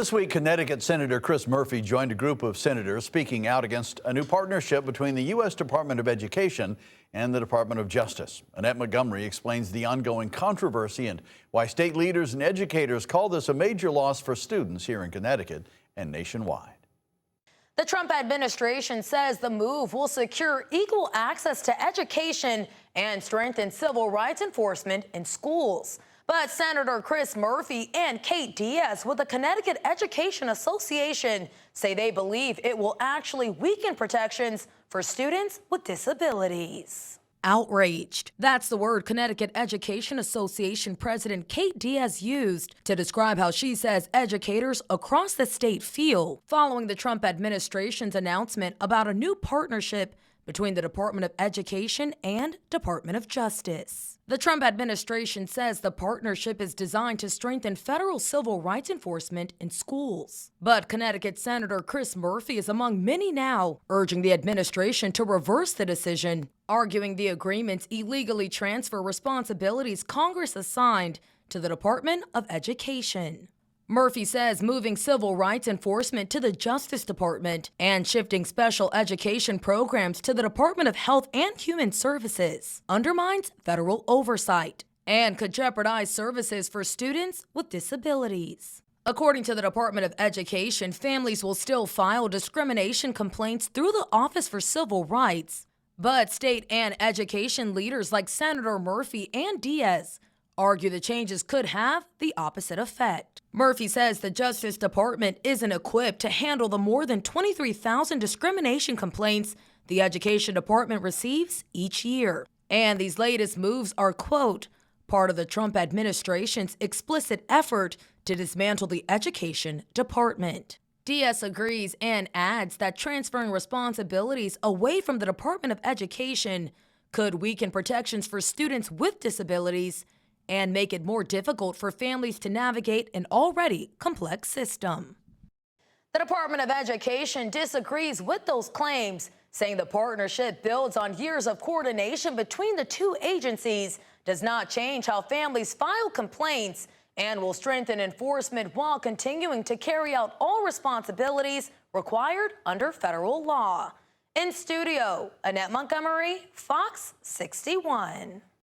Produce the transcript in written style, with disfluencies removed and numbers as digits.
This week, Connecticut Senator Chris Murphy joined a group of senators speaking out against a new partnership between the U.S. Department of Education and the Department of Justice. Annette Montgomery explains the ongoing controversy and why state leaders and educators call this a major loss for students here in Connecticut and nationwide. The Trump administration says the move will secure equal access to education and strengthen civil rights enforcement in schools. But Senator Chris Murphy and Kate Diaz with the Connecticut Education Association say they believe it will actually weaken protections for students with disabilities. Outraged. That's the word Connecticut Education Association President Kate Diaz used to describe how she says educators across the state feel following the Trump administration's announcement about a new partnership between the Department of Education and Department of Justice. The Trump administration says the partnership is designed to strengthen federal civil rights enforcement in schools. But Connecticut Senator Chris Murphy is among many now urging the administration to reverse the decision, arguing the agreements illegally transfer responsibilities Congress assigned to the Department of Education. Murphy says moving civil rights enforcement to the Justice Department and shifting special education programs to the Department of Health and Human Services undermines federal oversight and could jeopardize services for students with disabilities. According to the Department of Education, families will still file discrimination complaints through the Office for Civil Rights, but state and education leaders like Senator Murphy and Diaz argue the changes could have the opposite effect. Murphy says the Justice Department isn't equipped to handle the more than 23,000 discrimination complaints the Education Department receives each year. And these latest moves are, quote, part of the Trump administration's explicit effort to dismantle the Education Department. Diaz agrees and adds that transferring responsibilities away from the Department of Education could weaken protections for students with disabilities and make it more difficult for families to navigate an already complex system. The Department of Education disagrees with those claims, saying the partnership builds on years of coordination between the two agencies, does not change how families file complaints, and will strengthen enforcement while continuing to carry out all responsibilities required under federal law. In studio, Annette Montgomery, Fox 61.